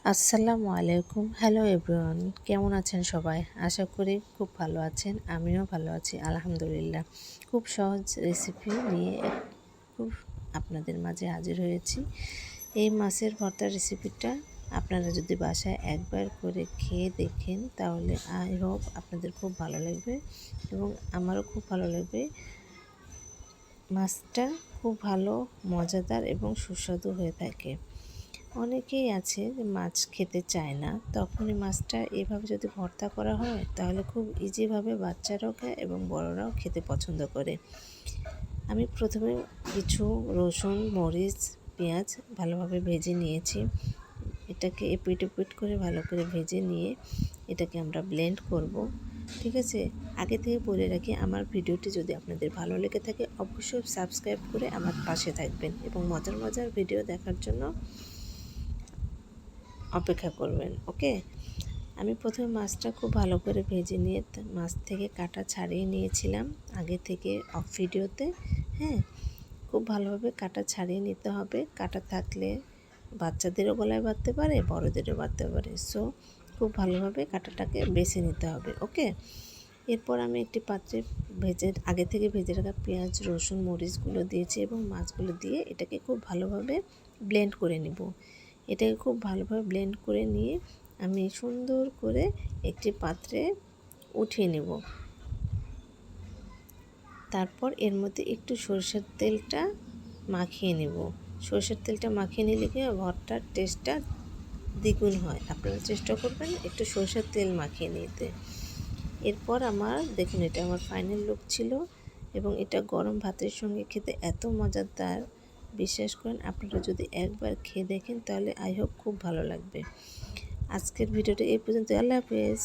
আসসালামু আলাইকুম। Hello everyone, কেমন আছেন সবাই? আশা করি খুব ভালো আছেন। আমিও ভালো আছি আলহামদুলিল্লাহ। খুব সহজ রেসিপি নিয়ে খুব আপনাদের মাঝে হাজির হয়েছি। এই মাছের ভর্তার রেসিপিটা আপনারা যদি বাসায় একবার করে খেয়ে দেখেন তাহলে আই হোপ আপনাদের খুব ভালো লাগবে এবং আমারও খুব ভালো লাগবে। মাছটা খুব ভালো, মজাদার এবং সুস্বাদু হয়ে থাকে। অনেকেই আছে যে মাছ খেতে চায় না, তখন এই মাছটা এভাবে যদি ভর্তা করা হয় তাহলে খুব ইজিভাবে বাচ্চারাও খায় এবং বড়রাও খেতে পছন্দ করে। আমি প্রথমে কিছু রসুন, মরিচ, পেঁয়াজ ভালোভাবে ভেজে নিয়েছি। এটাকে এপিট ওপিট করে ভালো করে ভেজে নিয়ে এটাকে আমরা ব্লেন্ড করব। ঠিক আছে, আগে থেকে বলে রাখি, আমার ভিডিওটি যদি আপনাদের ভালো লেগে থাকে অবশ্যই সাবস্ক্রাইব করে আমার পাশে থাকবেন এবং মজার মজার ভিডিও দেখার জন্য অপেক্ষা করবেন। ওকে, আমি প্রথমে মাছটা খুব ভালো করে ভেজে নিয়ে মাছ থেকে কাটা ছাড়িয়ে নিয়েছিলাম আগে থেকে অফ ভিডিওতে। হ্যাঁ, খুব ভালোভাবে কাটা ছাড়িয়ে নিতে হবে। কাটা থাকলে বাচ্চাদেরও গলায় বাঁধতে পারে, বড়দেরও বাঁধতে পারে। সো খুব ভালোভাবে কাটাটাকে বেছে নিতে হবে। ওকে, এরপর আমি একটি পাত্রে আগে থেকে ভেজে রাখা পেঁয়াজ, রসুন, মরিচগুলো দিয়েছি এবং মাছগুলো দিয়ে এটাকে খুব ভালোভাবে ব্লেন্ড করে নিব। এটাকে খুব ভালোভাবে ব্লেন্ড করে নিয়ে আমি সুন্দর করে একটি পাত্রে উঠিয়ে নেব। তারপর এর মধ্যে একটু সরষের তেলটা মাখিয়ে নেব। সরষের তেলটা মাখিয়ে নিলে কি ভর্তার টেস্টটা দ্বিগুণ হয়। আপনারা চেষ্টা করবেন একটু সরষের তেল মাখিয়ে নিতে। এরপর আমার দেখুন, এটা আমার ফাইনাল লুক ছিল এবং এটা গরম ভাতের সঙ্গে খেতে এত মজাদার। বিশ্বাস করেন, আপনারা যদি একবার খেয়ে দেখেন তাহলে আই হোপ খুব ভালো লাগবে। আজকের ভিডিওটা এই পর্যন্ত। আল্লাহ হাফেজ।